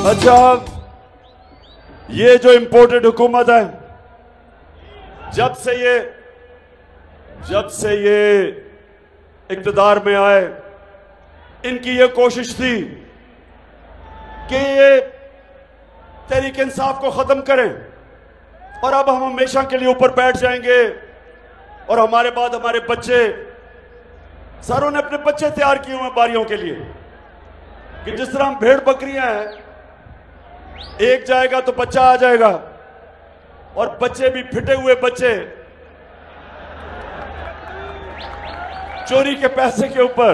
अच्छा, ये जो इंपोर्टेड हुकूमत है, जब से ये इक़्तिदार में आए, इनकी ये कोशिश थी कि ये तहरीक इंसाफ को खत्म करें और अब हम हमेशा के लिए ऊपर बैठ जाएंगे और हमारे बाद हमारे बच्चे, सारों ने अपने बच्चे तैयार किए हुए बारियों के लिए कि जिस तरह हम भेड़ बकरियां हैं, एक जाएगा तो बच्चा आ जाएगा और बच्चे भी फिटे हुए बच्चे चोरी के पैसे के ऊपर।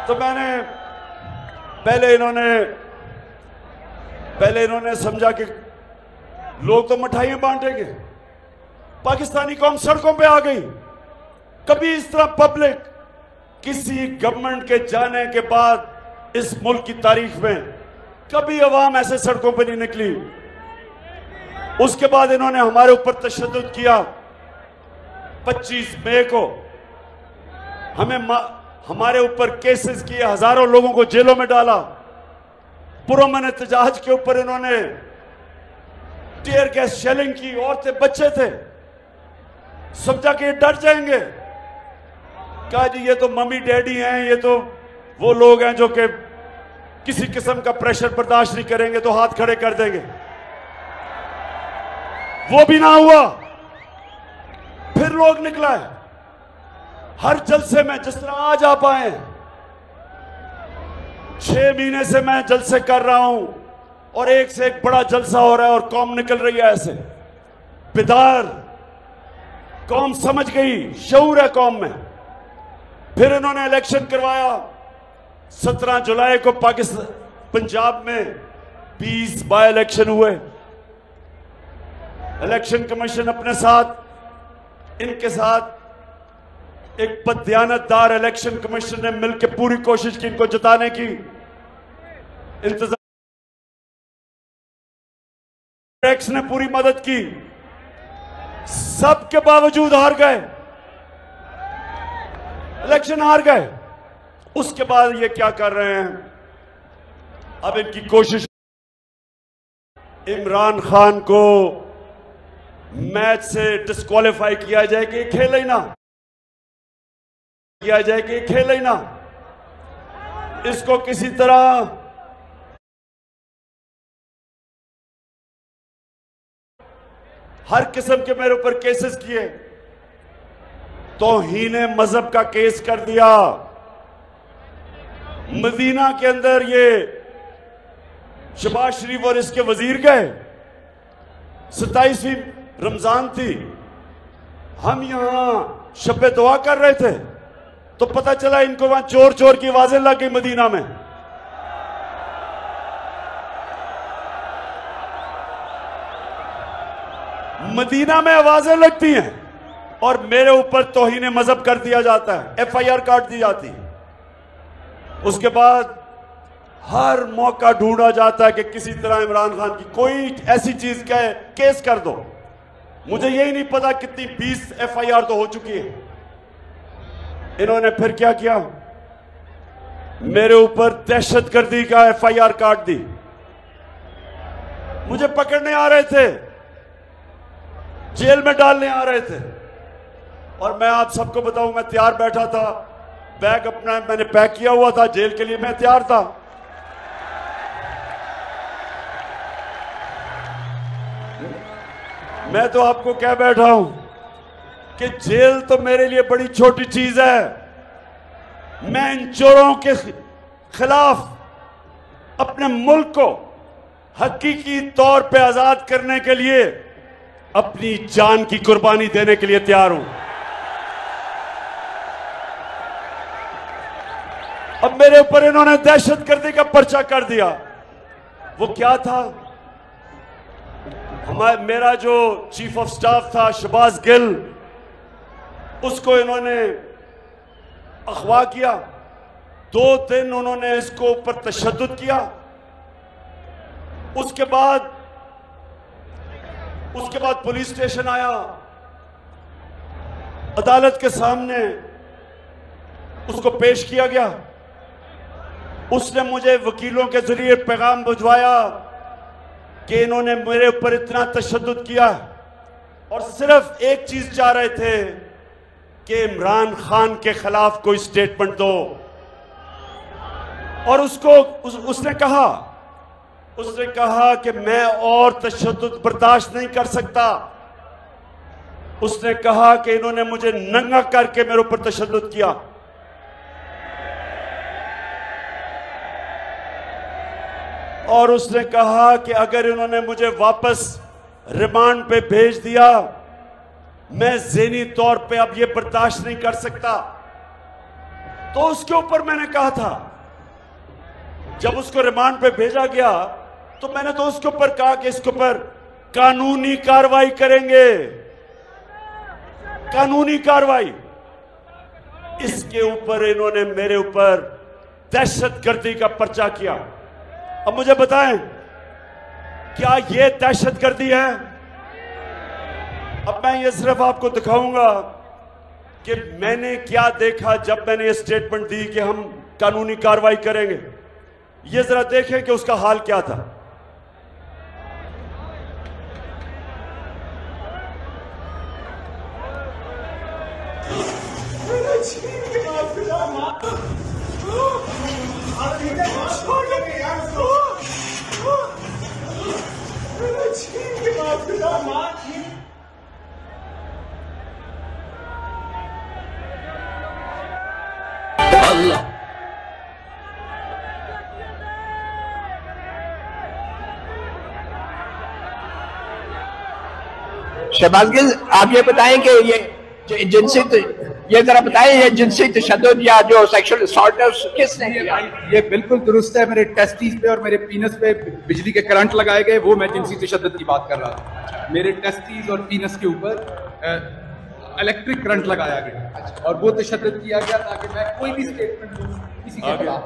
तो मैंने पहले इन्होंने समझा कि लोग तो मिठाइयां बांटेंगे, पाकिस्तानी कौम सड़कों पे आ गई। कभी इस तरह पब्लिक किसी गवर्नमेंट के जाने के बाद इस मुल्क की तारीख में कभी अवाम ऐसे सड़कों पर नहीं निकली। उसके बाद इन्होंने हमारे ऊपर तशद्दुद किया। 25 मई को हमारे ऊपर केसेस किए, हजारों लोगों को जेलों में डाला। पुरअमन एहतजाज के ऊपर इन्होंने टीयर गैस शेलिंग की। औरतें बच्चे थे, समझा कि ये डर जाएंगे। कहा जी ये तो मम्मी डैडी हैं, ये तो वो लोग हैं जो कि किसी किस्म का प्रेशर बर्दाश्त नहीं करेंगे तो हाथ खड़े कर देंगे। वो भी ना हुआ। फिर लोग निकला है हर जलसे में, जिस तरह आज आप आए। 6 महीने से मैं जलसे कर रहा हूं और एक से एक बड़ा जलसा हो रहा है और कौम निकल रही है ऐसे बेदार। कौम समझ गई, शऊर है कौम में। फिर इन्होंने इलेक्शन करवाया। 17 जुलाई को पाकिस्तान पंजाब में 20 बाय इलेक्शन हुए। इलेक्शन कमीशन अपने साथ, इनके साथ एक बददियानतदार इलेक्शन कमीशन ने मिलकर पूरी कोशिश की इनको जिताने की। इंतजार टैक्स ने पूरी मदद की, सबके बावजूद हार गए, इलेक्शन हार गए। उसके बाद ये क्या कर रहे हैं, अब इनकी कोशिश इमरान खान को मैच से डिस्क्वालीफाई किया जाए कि खेले ही ना, किया जाए कि खेले ही ना। इसको किसी तरह हर किस्म के मेरे ऊपर केसेस किए। तौहीन मजहब का केस कर दिया। मदीना के अंदर ये शहबाज शरीफ और इसके वजीर गए। 27वीं रमजान थी, हम यहां शब दुआ कर रहे थे तो पता चला इनको वहां चोर चोर की आवाजें लग गई मदीना में। मदीना में आवाजें लगती हैं और मेरे ऊपर तौहीन मजहब कर दिया जाता है, FIR काट दी जाती है। उसके बाद हर मौका ढूंढा जाता है कि किसी तरह इमरान खान की कोई ऐसी चीज का केस कर दो। मुझे यही नहीं पता कितनी 20 FIR तो हो चुकी है। इन्होंने फिर क्या किया, मेरे ऊपर दहशतगर्दी का FIR काट दी। मुझे पकड़ने आ रहे थे, जेल में डालने आ रहे थे और मैं आप सबको बताऊं, मैं तैयार बैठा था, बैग अपना मैंने पैक किया हुआ था, जेल के लिए मैं तैयार था। मैं तो आपको कह बैठा हूं कि जेल तो मेरे लिए बड़ी छोटी चीज है। मैं इन चोरों के खिलाफ अपने मुल्क को हकीकी तौर पे आजाद करने के लिए अपनी जान की कुर्बानी देने के लिए तैयार हूं। अब मेरे ऊपर इन्होंने दहशतगर्दी का पर्चा कर दिया। वो क्या था, मेरा जो चीफ ऑफ स्टाफ था शहबाज गिल, उसको इन्होंने अगवा किया। 2 दिन उन्होंने इसको ऊपर तशद्दुद किया। उसके बाद पुलिस स्टेशन आया, अदालत के सामने उसको पेश किया गया। उसने मुझे वकीलों के जरिए पैगाम भिजवाया कि इन्होंने मेरे ऊपर इतना तशद्दुद किया और सिर्फ एक चीज चाह रहे थे कि इमरान खान के खिलाफ कोई स्टेटमेंट दो। और उसने कहा कि मैं और तशद्दुद बर्दाश्त नहीं कर सकता। उसने कहा कि इन्होंने मुझे नंगा करके मेरे ऊपर तशद्दुद किया। और उसने कहा कि अगर इन्होंने मुझे वापस रिमांड पे भेज दिया, मैं ज़हनी तौर पे अब ये बर्दाश्त नहीं कर सकता। तो उसके ऊपर मैंने कहा था, जब उसको रिमांड पे भेजा गया तो मैंने तो उसके ऊपर कहा कि इसके ऊपर कानूनी कार्रवाई करेंगे, कानूनी कार्रवाई। इसके ऊपर इन्होंने मेरे ऊपर दहशतगर्दी का पर्चा किया। अब मुझे बताएं, क्या यह दहशतगर्दी है? अब मैं ये सिर्फ आपको दिखाऊंगा कि मैंने क्या देखा जब मैंने ये स्टेटमेंट दी कि हम कानूनी कार्रवाई करेंगे। ये जरा देखें कि उसका हाल क्या था। शहबाज गिल, आप ये बताएं कि ये जिनसी, ये जरा बताएं, ये जिनसी तशद्दुद या जो सेक्सुअल असॉल्ट किसने किया? ये बिल्कुल दुरुस्त है। मेरे टेस्टिस पे और मेरे पीनस पे बिजली के करंट लगाए गए, वो मैं जिनसी तशद्दुद की बात कर रहा था। मेरे टेस्टिस और पीनस के ऊपर इलेक्ट्रिक करंट लगाया गया और वो तशद्दुद किया गया ताकि मैं कोई भी स्टेटमेंट दूं किसी के खिलाफ।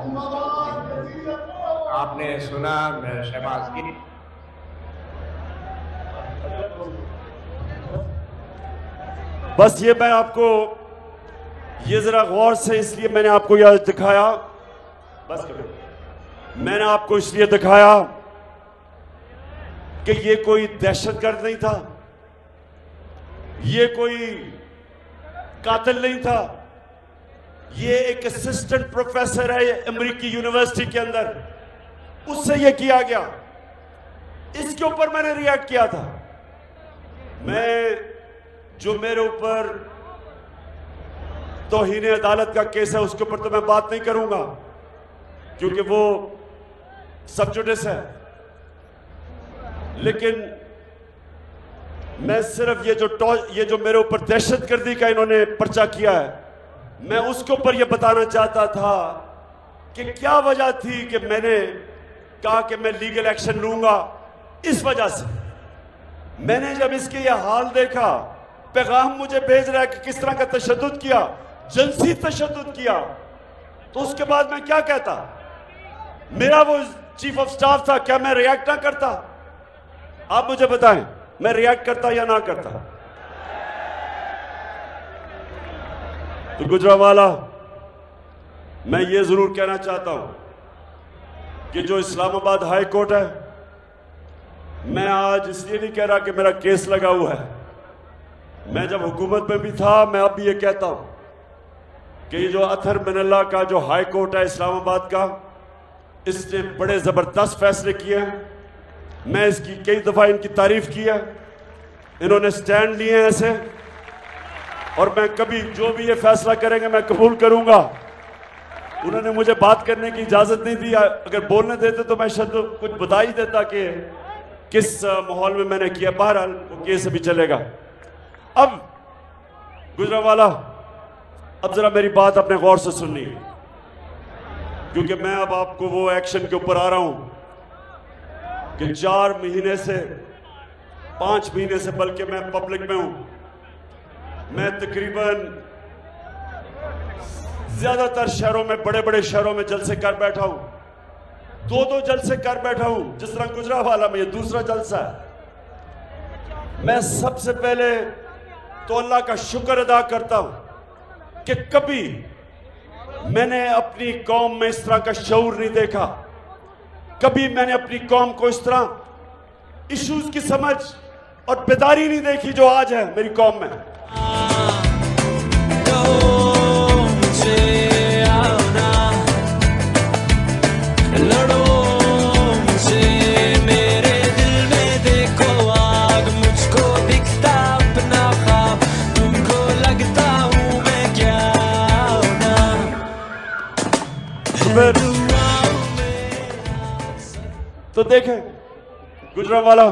आपने सुना शहबाज गिल? बस ये मैं आपको ये जरा गौर से, इसलिए मैंने आपको यह दिखाया, बस करो, मैंने आपको इसलिए दिखाया कि ये कोई दहशतगर्द नहीं था, ये कोई कातिल नहीं था, ये एक असिस्टेंट प्रोफेसर है अमेरिकी यूनिवर्सिटी के अंदर, उससे ये किया गया। इसके ऊपर मैंने रिएक्ट किया था। मैं जो मेरे ऊपर तौहीन अदालत का केस है उसके ऊपर तो मैं बात नहीं करूंगा क्योंकि वो सब जुडिस है, लेकिन मैं सिर्फ ये जो मेरे ऊपर दहशतगर्दी का इन्होंने पर्चा किया है, मैं उसके ऊपर ये बताना चाहता था कि क्या वजह थी कि मैंने कहा कि मैं लीगल एक्शन लूंगा। इस वजह से मैंने जब इसके ये हाल देखा, पैगाम मुझे भेज रहा है कि किस तरह का तशद्दुद किया, जिनसी तशद्दुद किया, तो उसके बाद मैं क्या कहता? मेरा वो चीफ ऑफ स्टाफ था, क्या मैं रिएक्ट ना करता? आप मुझे बताएं, मैं रिएक्ट करता या ना करता? तो गुजरावाला, मैं ये जरूर कहना चाहता हूं कि जो इस्लामाबाद हाई कोर्ट है, मैं आज इसलिए नहीं कह रहा कि मेरा केस लगा हुआ है, मैं जब हुकूमत में भी था, मैं अब भी ये कहता हूं कि ये जो अथर मिनल्ला का जो हाई कोर्ट है इस्लामाबाद का, इसने बड़े जबरदस्त फैसले किए हैं। मैं इसकी कई दफा इनकी तारीफ की है, इन्होंने स्टैंड लिए हैं ऐसे, और मैं कभी जो भी ये फैसला करेंगे मैं कबूल करूंगा। उन्होंने मुझे बात करने की इजाजत नहीं दी, अगर बोलने देते तो मैं शायद कुछ बता ही देता कि किस माहौल में मैंने किया। बहरहाल वो केस अभी चलेगा। अब गुजरावाला, अब जरा मेरी बात अपने गौर से सुननी, क्योंकि मैं अब आपको वो एक्शन के ऊपर आ रहा हूं कि 4 महीने से 5 महीने से बल्कि मैं पब्लिक में हूं। मैं तकरीबन ज्यादातर शहरों में, बड़े बड़े शहरों में जलसे कर बैठा हूं, 2-2 जलसे कर बैठा हूं। जिस तरह गुजरावाला में ये दूसरा जलसा है। मैं सबसे पहले तो अल्लाह का शुक्र अदा करता हूं कि कभी मैंने अपनी कौम में इस तरह का शऊर नहीं देखा। कभी मैंने अपनी कौम को इस तरह इश्यूज की समझ और बेदारी नहीं देखी जो आज है मेरी कौम में। तो देखें गुजरांवाला,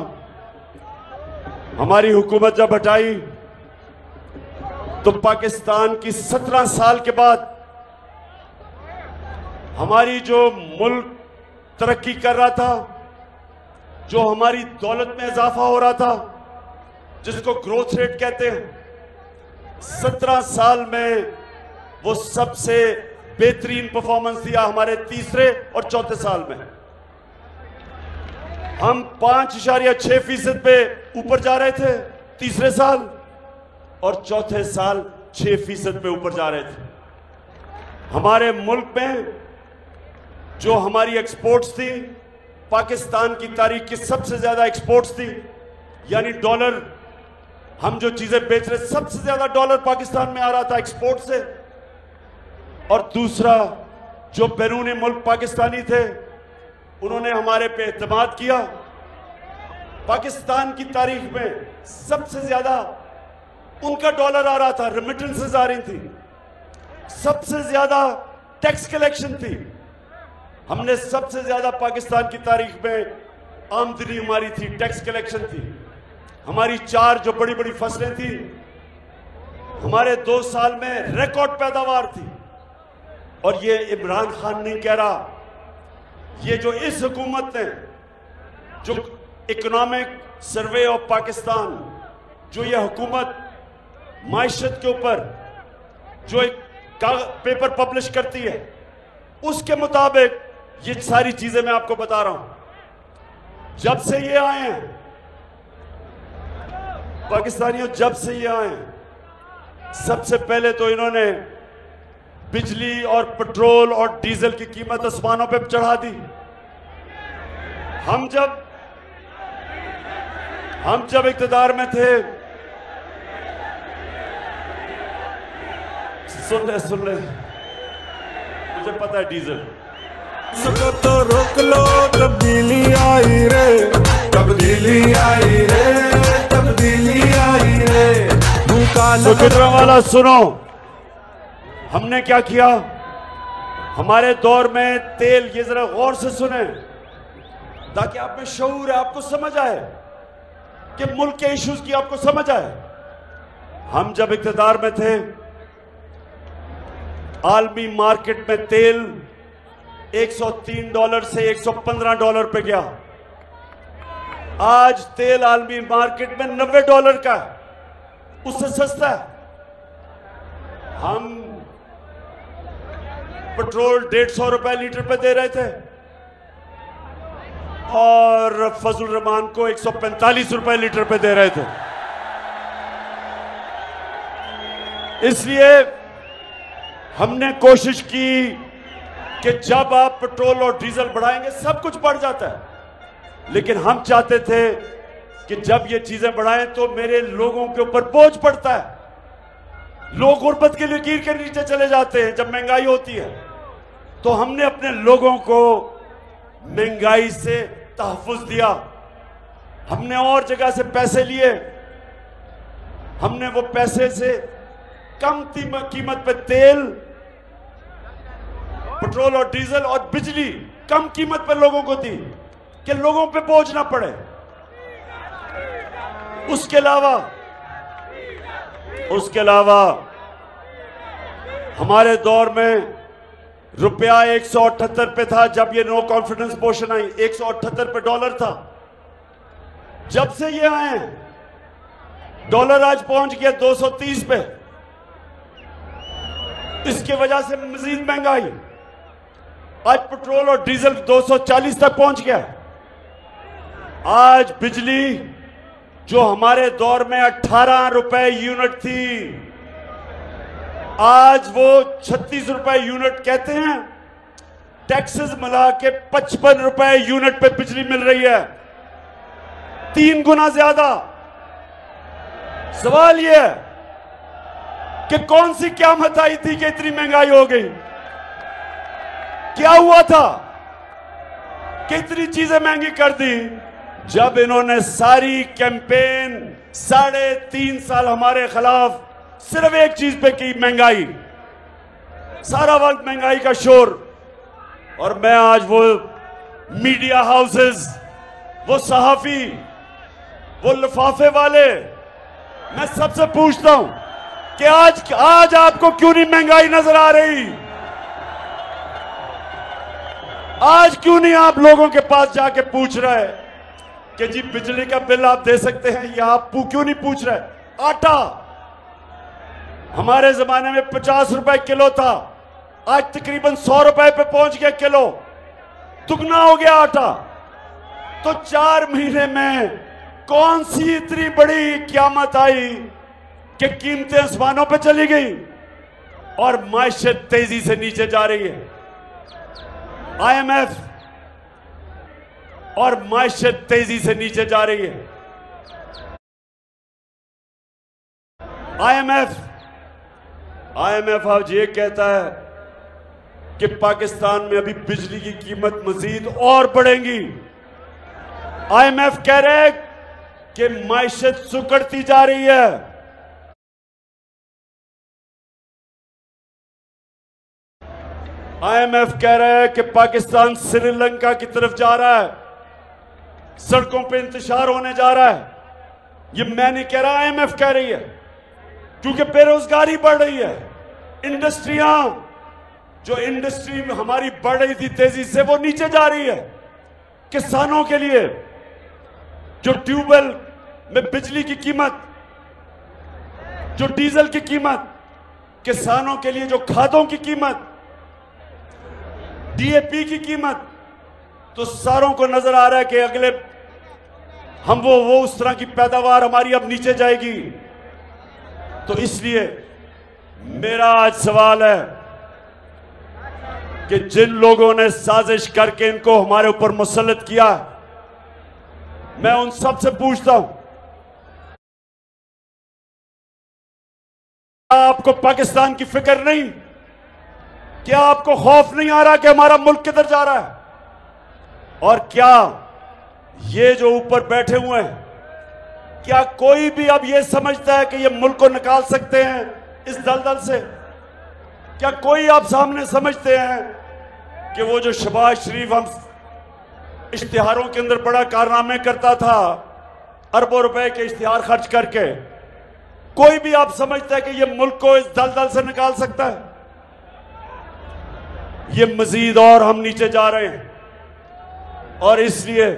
हमारी हुकूमत जब हटाई तो पाकिस्तान की 17 साल के बाद हमारी जो मुल्क तरक्की कर रहा था, जो हमारी दौलत में इजाफा हो रहा था, जिसको ग्रोथ रेट कहते हैं, 17 साल में वो सबसे बेहतरीन परफॉर्मेंस दिया हमारे तीसरे और चौथे साल में। हम 5.6% पे ऊपर जा रहे थे तीसरे साल, और चौथे साल 6% पे ऊपर जा रहे थे। हमारे मुल्क में जो हमारी एक्सपोर्ट्स थी, पाकिस्तान की तारीख की सबसे ज्यादा एक्सपोर्ट्स थी, यानी डॉलर, हम जो चीजें बेच रहे, सबसे ज्यादा डॉलर पाकिस्तान में आ रहा था एक्सपोर्ट से। और दूसरा, जो बैरूनी मुल्क पाकिस्तानी थे, उन्होंने हमारे पे एतमाद किया। पाकिस्तान की तारीख में सबसे ज्यादा उनका डॉलर आ रहा था, रेमिटेंसेस आ रही थी, सबसे ज्यादा टैक्स कलेक्शन थी। हमने सबसे ज्यादा पाकिस्तान की तारीख में आमदनी हमारी थी, टैक्स कलेक्शन थी। हमारी 4 जो बड़ी बड़ी फसलें थी, हमारे 2 साल में रिकॉर्ड पैदावार थी। और ये इमरान खान नहीं कह रहा, ये जो इस हुकूमत ने जो इकोनॉमिक सर्वे ऑफ पाकिस्तान, जो ये हुकूमत माइशत के ऊपर जो एक पेपर पब्लिश करती है, उसके मुताबिक ये सारी चीजें मैं आपको बता रहा हूं। जब से ये आए हैं पाकिस्तानियों, जब से ये आए हैं, सबसे पहले तो इन्होंने बिजली और पेट्रोल और डीजल की कीमत आसमानों पे चढ़ा दी। हम जब इक़्तिदार में थे, सुन ले, मुझे पता है डीजल तो रोक लो, तब्दीली आई रे, तब्दीली आई रे, तब्दीली आई रे। गुजरांवाला सुनो, हमने क्या किया हमारे दौर में तेल, ये जरा गौर से सुने ताकि आप में शऊर है, आपको समझ आए कि मुल्क के इश्यूज की आपको समझ आए। हम जब इक़्तिदार में थे, आलमी मार्केट में तेल $103 से $115 पे गया। आज तेल आलमी मार्केट में $90 का है, उससे सस्ता है। हम पेट्रोल 150 रुपए लीटर पे दे रहे थे और फजल रहमान को 145 रुपए लीटर पे दे रहे थे। इसलिए हमने कोशिश की कि जब आप पेट्रोल और डीजल बढ़ाएंगे सब कुछ बढ़ जाता है, लेकिन हम चाहते थे कि जब ये चीजें बढ़ाएं तो मेरे लोगों के ऊपर बोझ पड़ता है। लोग गुर्बत के लकीर के नीचे चले जाते हैं जब महंगाई होती है। तो हमने अपने लोगों को महंगाई से तहफ़्फ़ुज़ दिया। हमने और जगह से पैसे लिए, हमने वो पैसे से कम कीमत पे तेल, पेट्रोल और डीजल और बिजली कम कीमत पे लोगों को दी कि लोगों पे बोझ ना पड़े। उसके अलावा हमारे दौर में रुपया 178 पे था जब ये नो कॉन्फिडेंस मोशन आई, 178 पे डॉलर था। जब से ये आए हैं डॉलर आज पहुंच गया 230 पे। इसके वजह से मजीद महंगाई, आज पेट्रोल और डीजल 240 तक पहुंच गया। आज बिजली जो हमारे दौर में 18 रुपए यूनिट थी, आज वो 36 रुपए यूनिट कहते हैं, टैक्सेस मिला के 55 रुपए यूनिट पे बिजली मिल रही है, 3 गुना ज्यादा। सवाल यह है कि कौन सी क़यामत आई थी कि इतनी महंगाई हो गई? क्या हुआ था कि इतनी चीजें महंगी कर दी? जब इन्होंने सारी कैंपेन 3.5 साल हमारे खिलाफ सिर्फ एक चीज पे की, महंगाई। सारा वक्त महंगाई का शोर। और मैं आज वो मीडिया हाउसेस, वो सहाफी, वो लिफाफे वाले, मैं सबसे पूछता हूं कि आज आपको क्यों नहीं महंगाई नजर आ रही? आज क्यों नहीं आप लोगों के पास जाके पूछ रहे कि जी बिजली का बिल आप दे सकते हैं? या आप क्यों नहीं पूछ रहे? आटा हमारे जमाने में 50 रुपए किलो था, आज तकरीबन 100 रुपए पे पहुंच गया किलो, दुगना हो गया आटा। तो 4 महीने में कौन सी इतनी बड़ी क़यामत आई कि कीमतें आसमानों पे चली गई और मायशत तेजी से नीचे जा रही है? IMF और मायशत तेजी से नीचे जा रही है। IMF आज ये कहता है कि पाकिस्तान में अभी बिजली की कीमत मजीद और बढ़ेगी। IMF कह रहे हैं कि मायशत सुकड़ती जा रही है। IMF कह रहा है कि पाकिस्तान श्रीलंका की तरफ जा रहा है, सड़कों पे इंतशार होने जा रहा है। ये मैं नहीं कह रहा, IMF कह रही है, क्योंकि बेरोजगारी बढ़ रही है। इंडस्ट्रियां, जो इंडस्ट्री हमारी बढ़ रही थी तेजी से, वो नीचे जा रही है। किसानों के लिए जो ट्यूबवेल में बिजली की कीमत, जो डीजल की कीमत, किसानों के लिए जो खादों की कीमत, DAP की कीमत, तो सारों को नजर आ रहा है कि अगले हम वो उस तरह की पैदावार हमारी अब नीचे जाएगी। तो इसलिए मेरा आज सवाल है कि जिन लोगों ने साजिश करके इनको हमारे ऊपर मुसल्लत किया, मैं उन सब से पूछता हूं, आपको पाकिस्तान की फिक्र नहीं? क्या आपको खौफ नहीं आ रहा कि हमारा मुल्क किधर जा रहा है? और क्या ये जो ऊपर बैठे हुए हैं, क्या कोई भी अब ये समझता है कि ये मुल्क को निकाल सकते हैं इस दलदल से? क्या कोई आप सामने समझते हैं कि वो जो शहबाज शरीफ हम इश्तिहारों के अंदर बड़ा कारनामे करता था, अरबों रुपए के इश्तिहार खर्च करके, कोई भी आप समझता है कि ये मुल्क को इस दलदल से निकाल सकता है? ये मजीद और हम नीचे जा रहे हैं। और इसलिए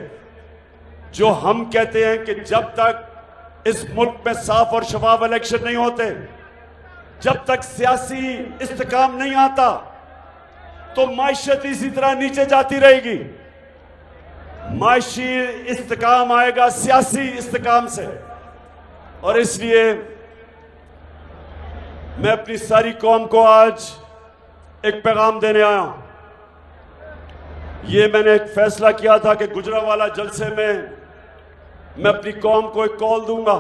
जो हम कहते हैं कि जब तक इस मुल्क में साफ और शफाफ इलेक्शन नहीं होते, जब तक सियासी इस्तेकाम नहीं आता, तो मायशत इसी तरह नीचे जाती रहेगी। माशी इस्तेकाम आएगा सियासी इस्तेकाम से। और इसलिए मैं अपनी सारी कौम को आज एक पैगाम देने आया हूं। ये मैंने एक फैसला किया था कि गुजरांवाला जलसे में मैं अपनी कौम को एक कॉल दूंगा,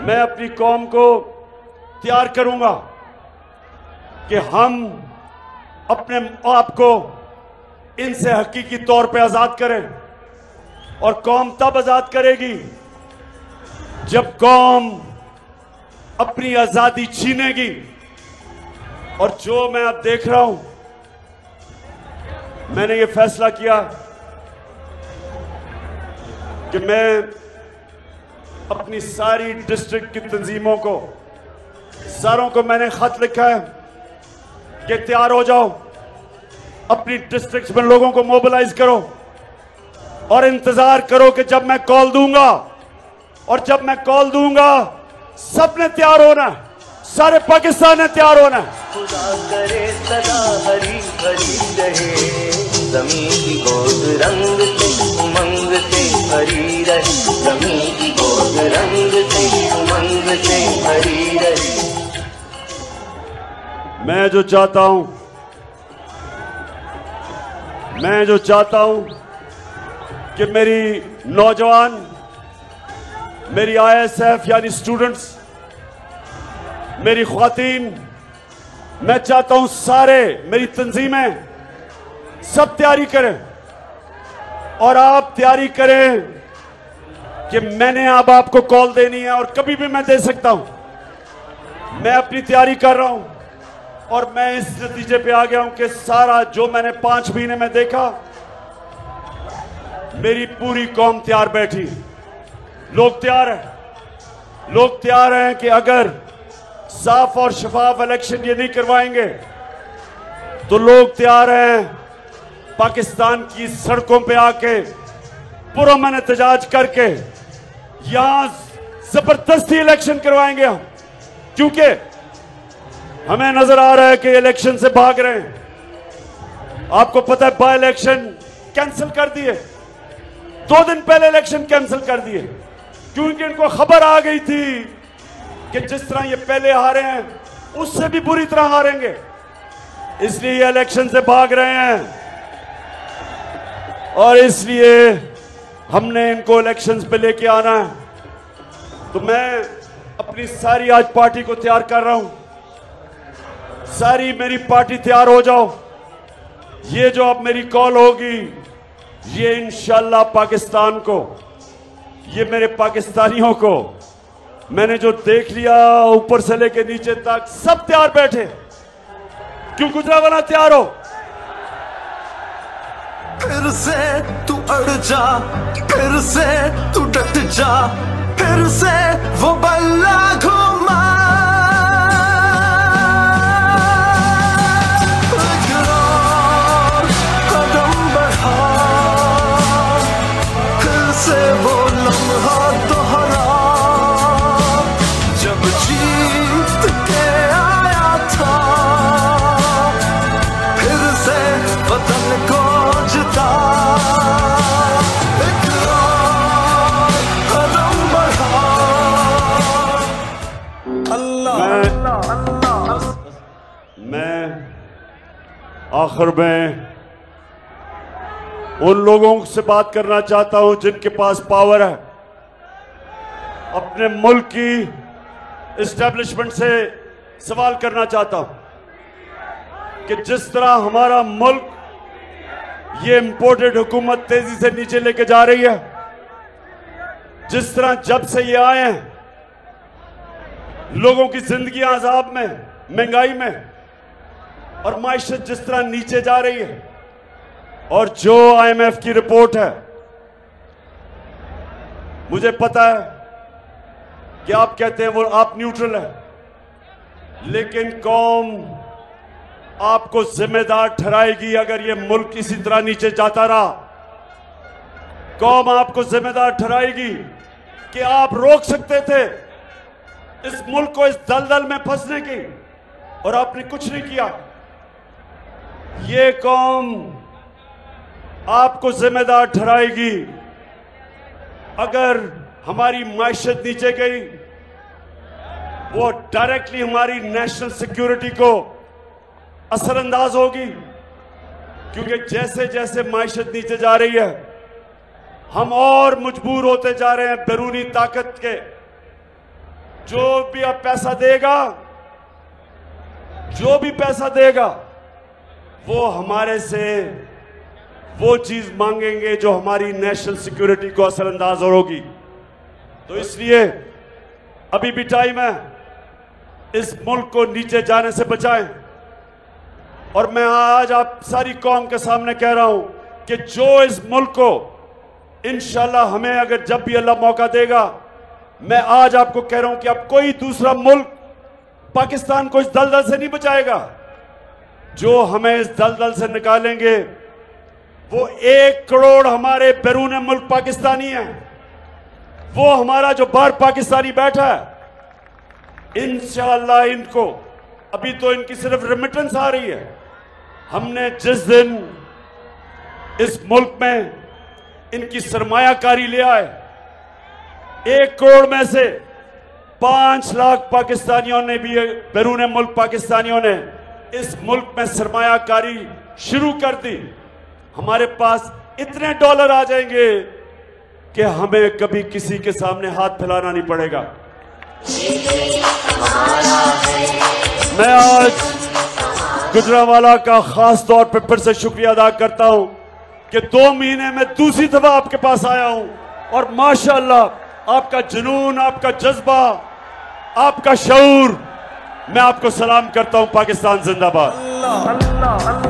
मैं अपनी कौम को तैयार करूंगा कि हम अपने आप को इनसे हकीकी तौर पे आजाद करें। और कौम तब आजाद करेगी जब कौम अपनी आजादी छीनेगी। और जो मैं अब देख रहा हूं, मैंने ये फैसला किया कि मैं अपनी सारी डिस्ट्रिक्ट की तंजीमों को, सारों को मैंने खत लिखा है कि तैयार हो जाओ, अपनी डिस्ट्रिक्ट में लोगों को मोबिलाइज करो और इंतजार करो कि जब मैं कॉल दूंगा, और जब मैं कॉल दूंगा सबने तैयार होना है, सारे पाकिस्तान ने तैयार होना है। खुदा करे सदा हरी भरी रहे, ज़मीं की गोद रंग से उमंग से भरी रहे, ज़मीं की गोद रंग से उमंग से भरी रहे। मैं जो चाहता हूं कि मेरी नौजवान, मेरी ISF यानी स्टूडेंट्स, मेरी ख्वातीन, मैं चाहता हूं सारे, मेरी तंजीमें सब तैयारी करें और आप तैयारी करें कि मैंने अब आपको कॉल देनी है और कभी भी मैं दे सकता हूं। मैं अपनी तैयारी कर रहा हूं और मैं इस नतीजे पे आ गया हूं कि सारा जो मैंने 5 महीने में देखा, मेरी पूरी कौम तैयार बैठी। लोग तैयार हैं कि अगर साफ और शफाफ इलेक्शन ये नहीं करवाएंगे तो लोग तैयार हैं पाकिस्तान की सड़कों पे आके पुरअमन एहतजाज करके यहां जबरदस्ती इलेक्शन करवाएंगे हम, क्योंकि हमें नजर आ रहा है कि इलेक्शन से भाग रहे हैं। आपको पता है बाय इलेक्शन कैंसिल कर दिए, 2 दिन पहले इलेक्शन कैंसिल कर दिए, क्योंकि इनको खबर आ गई थी कि जिस तरह ये पहले हारे हैं उससे भी बुरी तरह हारेंगे, इसलिए ये इलेक्शन से भाग रहे हैं और इसलिए हमने इनको इलेक्शंस पे लेके आना है। तो मैं अपनी सारी आज पार्टी को तैयार कर रहा हूं, सारी मेरी पार्टी तैयार हो जाओ। ये जो अब मेरी कॉल होगी ये इंशाल्लाह पाकिस्तान को, ये मेरे पाकिस्तानियों को, मैंने जो देख लिया ऊपर से लेके नीचे तक सब तैयार बैठे। क्यों गुजरावाला तैयार हो? फिर से तू अड़ जा, फिर से तू डट जा, फिर से वो बल्ला घुमा। कदम बढ़ा, फिर से वो लम्हा दोहरा जब जीत के आया था, फिर से वतन को जिता। कदम बढ़ा, मैं आखिर में उन लोगों से बात करना चाहता हूं जिनके पास पावर है, अपने मुल्क की एस्टेब्लिशमेंट से सवाल करना चाहता हूं कि जिस तरह हमारा मुल्क ये इंपोर्टेड हुकूमत तेजी से नीचे लेके जा रही है, जिस तरह जब से ये आए हैं लोगों की जिंदगी अजाब में, महंगाई में और माइशत जिस तरह नीचे जा रही है, और जो IMF की रिपोर्ट है, मुझे पता है कि आप कहते हैं वो आप न्यूट्रल है, लेकिन कौम आपको जिम्मेदार ठहराएगी अगर ये मुल्क इसी तरह नीचे जाता रहा। कौम आपको जिम्मेदार ठहराएगी कि आप रोक सकते थे इस मुल्क को इस दलदल में फंसने की और आपने कुछ नहीं किया। ये कौम आपको जिम्मेदार ठहराएगी अगर हमारी माइशत नीचे गई, वो डायरेक्टली हमारी नेशनल सिक्योरिटी को असरअंदाज होगी, क्योंकि जैसे जैसे माइशत नीचे जा रही है हम और मजबूर होते जा रहे हैं बैरूनी ताकत के। जो भी अब पैसा देगा, जो भी पैसा देगा वो हमारे से वो चीज मांगेंगे जो हमारी नेशनल सिक्योरिटी को असरअंदाज होगी। तो इसलिए अभी भी टाइम है, इस मुल्क को नीचे जाने से बचाएं। और मैं आज आप सारी कौम के सामने कह रहा हूं कि जो इस मुल्क को इंशाल्लाह हमें अगर जब भी अल्लाह मौका देगा, मैं आज आपको कह रहा हूं कि अब कोई दूसरा मुल्क पाकिस्तान को इस दलदल से नहीं बचाएगा। जो हमें इस दलदल से निकालेंगे वो 1 करोड़ हमारे बैरून मुल्क पाकिस्तानी हैं, वो हमारा जो बाहर पाकिस्तानी बैठा है, इंशाअल्लाह इनको अभी तो इनकी सिर्फ रेमिटेंस आ रही है। हमने जिस दिन इस मुल्क में इनकी सरमायाकारी ले आए, 1 करोड़ में से 5 लाख पाकिस्तानियों ने भी, बैरून मुल्क पाकिस्तानियों ने इस मुल्क में सरमायाकारी शुरू कर दी, हमारे पास इतने डॉलर आ जाएंगे कि हमें कभी किसी के सामने हाथ फैलाना नहीं पड़ेगा। मैं आज गुजरांवाला का खास तौर पर फिर से शुक्रिया अदा करता हूं कि 2 महीने में दूसरी दफा आपके पास आया हूं और माशाअल्लाह आपका जुनून, आपका जज्बा, आपका शऊर, मैं आपको सलाम करता हूं। पाकिस्तान जिंदाबाद।